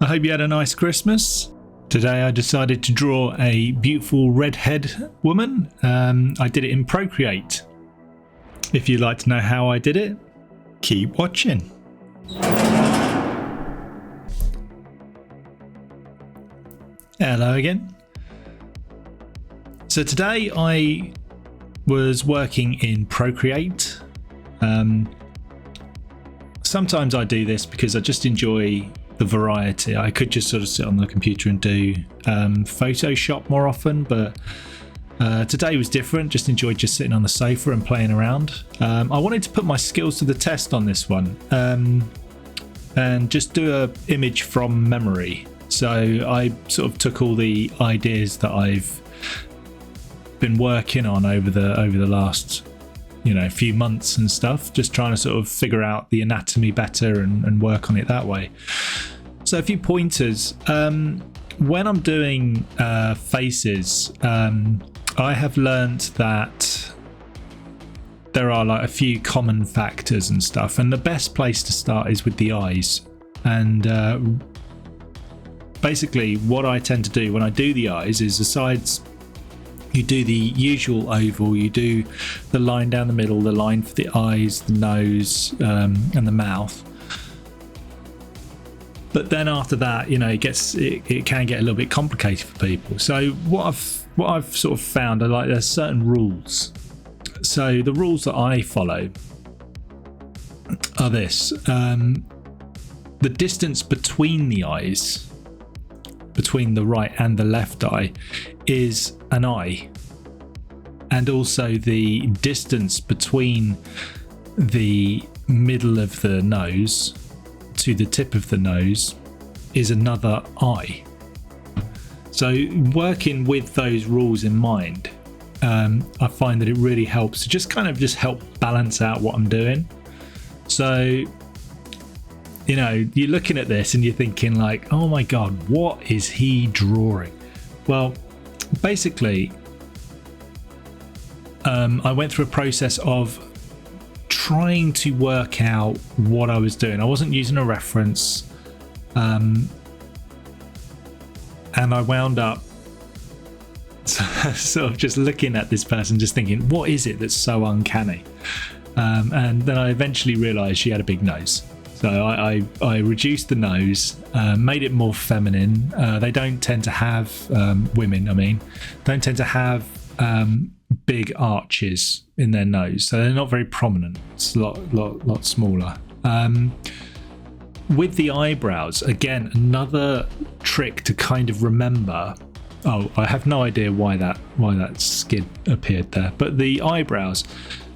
I hope you had a nice Christmas. Today I decided to draw a beautiful redhead woman. I did it in Procreate. If you'd like to know how I did it, keep watching. Hello again. So today I was working in Procreate. Sometimes I do this because I just enjoy the variety. I could just sort of sit on the computer and do Photoshop more often, but today was different. Just enjoyed just sitting on the sofa and playing around. I wanted to put my skills to the test on this one and just do a image from memory. So I sort of took all the ideas that I've been working on over the last few months and stuff, just trying to sort of figure out the anatomy better and work on it that way. So a few pointers. When I'm doing faces, I have learnt that there are like a few common factors and stuff, and the best place to start is with the eyes. And basically what I tend to do when I do the eyes is the sides. You do the usual oval, you do the line down the middle, the line for the eyes, the nose, and the mouth. But then after that, it can get a little bit complicated for people. So what I've sort of found are like there's certain rules. So the rules that I follow are this: the distance between the eyes, between the right and the left eye, is an eye, and also the distance between the middle of the nose to the tip of the nose is another eye. So working with those rules in mind, I find that it really helps to just help balance out what I'm doing. So you're looking at this and you're thinking like, oh my god, what is he drawing? Well, basically, I went through a process of trying to work out what I was doing. I wasn't using a reference, and I wound up sort of just looking at this person, just thinking, what is it that's so uncanny? And then I eventually realised she had a big nose. So I reduced the nose, made it more feminine. They don't tend to have, women, don't tend to have big arches in their nose. So they're not very prominent. It's a lot smaller. With the eyebrows, again, another trick to kind of remember. Oh, I have no idea why that skin appeared there. But the eyebrows,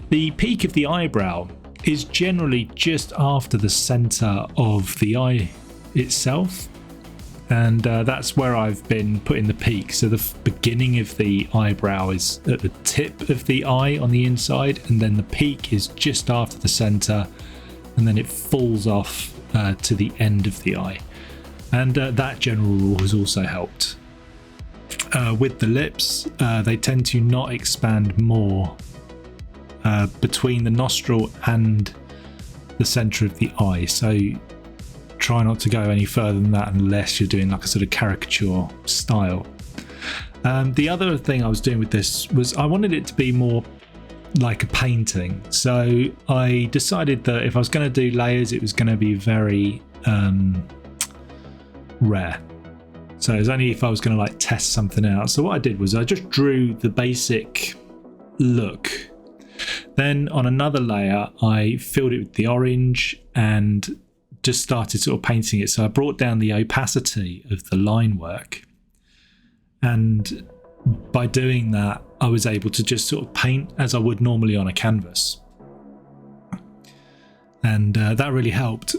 the peak of the eyebrow is generally just after the center of the eye itself, and that's where I've been putting the peak. So the beginning of the eyebrow is at the tip of the eye on the inside, and then the peak is just after the center, and then it falls off to the end of the eye. And that general rule has also helped. With the lips, they tend to not expand more between the nostril and the center of the eye, so try not to go any further than that unless you're doing like a sort of caricature style. The other thing I was doing with this was I wanted it to be more like a painting, so I decided that if I was going to do layers, it was going to be very rare. So it was only if I was going to like test something out. So what I did was I just drew the basic look. Then on another layer, I filled it with the orange and just started sort of painting it. So I brought down the opacity of the line work. And by doing that, I was able to just sort of paint as I would normally on a canvas. And that really helped.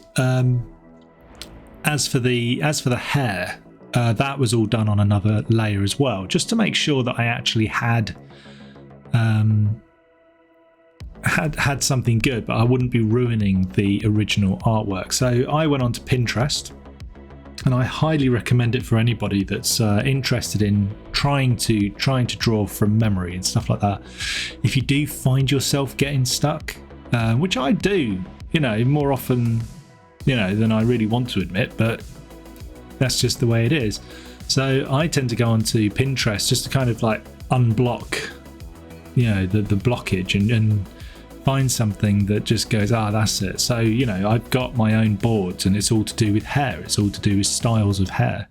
As for the hair, that was all done on another layer as well, just to make sure that I actually had something good, but I wouldn't be ruining the original artwork. So I went on to Pinterest, and I highly recommend it for anybody that's interested in trying to draw from memory and stuff like that. If you do find yourself getting stuck, which I do, more often, than I really want to admit, but That's just the way it is. So I tend to go onto Pinterest just to kind of like unblock, the blockage and find something that just goes, that's it. So, I've got my own boards and it's all to do with hair. It's all to do with styles of hair.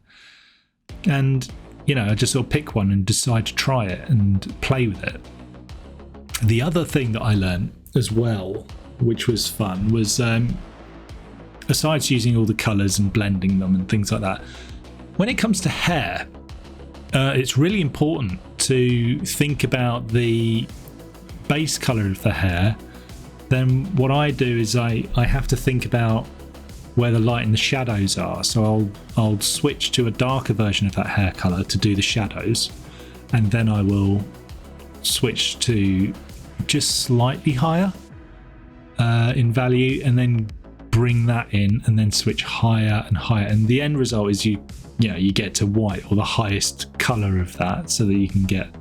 And, I just sort of pick one and decide to try it and play with it. The other thing that I learned as well, which was fun, was besides using all the colours and blending them and things like that, when it comes to hair, it's really important to think about the base colour of the hair. Then what I do is I have to think about where the light and the shadows are. So I'll switch to a darker version of that hair colour to do the shadows, and then I will switch to just slightly higher in value, and then bring that in, and then switch higher and higher, and the end result is you get to white, or the highest color of that, so that you can get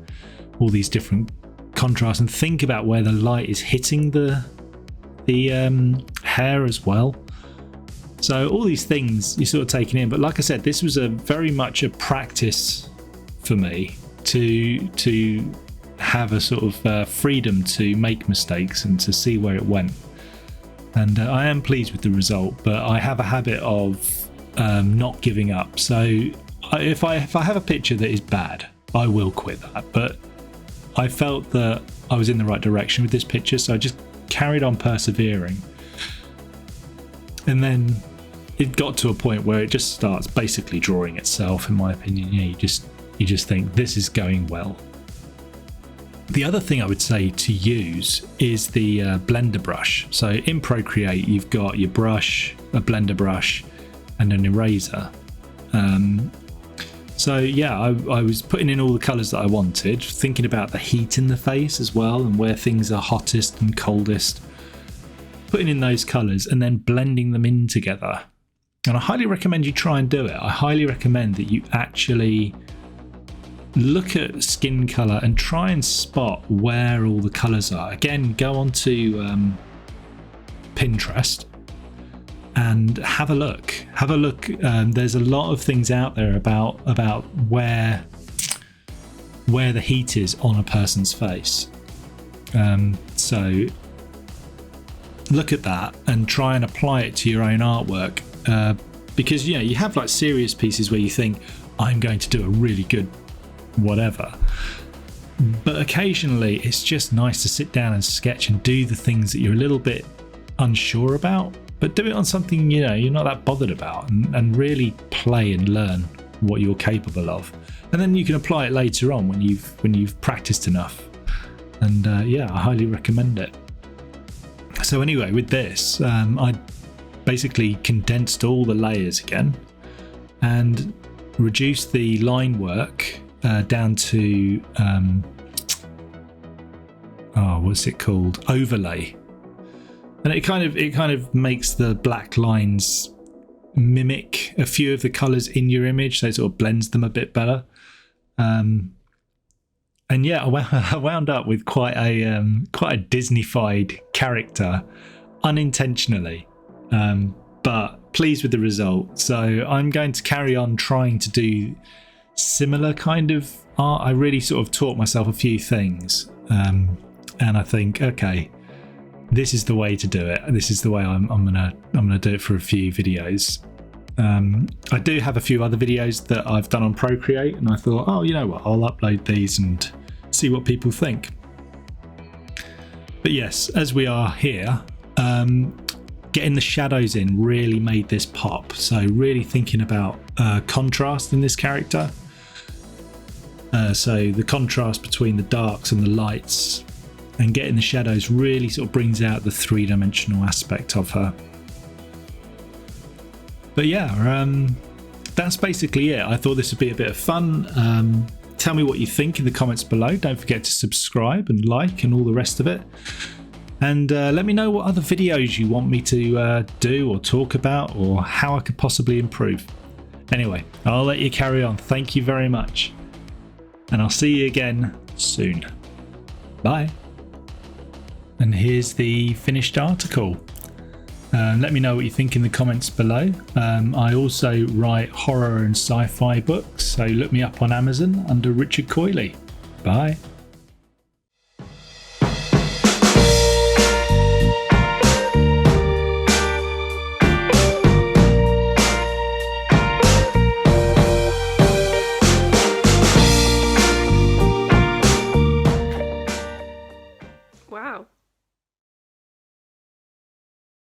all these different contrasts, and think about where the light is hitting the hair as well. So all these things you're sort of taking in, but like I said, this was very much a practice for me to have a sort of freedom to make mistakes and to see where it went. And I am pleased with the result, but I have a habit of not giving up. So if I have a picture that is bad, I will quit that. But I felt that I was in the right direction with this picture, so I just carried on persevering. And then it got to a point where it just starts basically drawing itself, in my opinion. You just think this is going well. The other thing I would say to use is the blender brush. So in Procreate, you've got your brush, a blender brush, and an eraser. So yeah, I was putting in all the colours that I wanted, thinking about the heat in the face as well, and where things are hottest and coldest. Putting in those colours and then blending them in together. And I highly recommend you try and do it. I highly recommend that you actually look at skin colour and try and spot where all the colours are. Again, go onto Pinterest and have a look. There's a lot of things out there about where the heat is on a person's face. So look at that and try and apply it to your own artwork, because you have like serious pieces where you think, I'm going to do a really good whatever, but occasionally it's just nice to sit down and sketch and do the things that you're a little bit unsure about, but do it on something you're not that bothered about, and really play and learn what you're capable of, and then you can apply it later on when you've practiced enough. And I highly recommend it. So anyway, with this, I basically condensed all the layers again and reduced the line work down to what's it called? Overlay. And it kind of makes the black lines mimic a few of the colours in your image, so it sort of blends them a bit better. And yeah, I wound up with quite a Disney-fied character, unintentionally, but pleased with the result. So I'm going to carry on trying to do similar kind of art. I really sort of taught myself a few things, and I think, okay, this is the way to do it. This is the way I'm gonna do it for a few videos. I do have a few other videos that I've done on Procreate, and I thought, oh, you know what, I'll upload these and see what people think. But yes, as we are here, getting the shadows in really made this pop. So really thinking about contrast in this character. So the contrast between the darks and the lights, and getting the shadows really sort of brings out the three-dimensional aspect of her. But yeah, that's basically it. I thought this would be a bit of fun. Tell me what you think in the comments below. Don't forget to subscribe and like and all the rest of it. And let me know what other videos you want me to do or talk about, or how I could possibly improve. Anyway, I'll let you carry on. Thank you very much. And I'll see you again soon. Bye. And here's the finished article. Let me know what you think in the comments below. I also write horror and sci-fi books, so look me up on Amazon under Richard Coyley. Bye.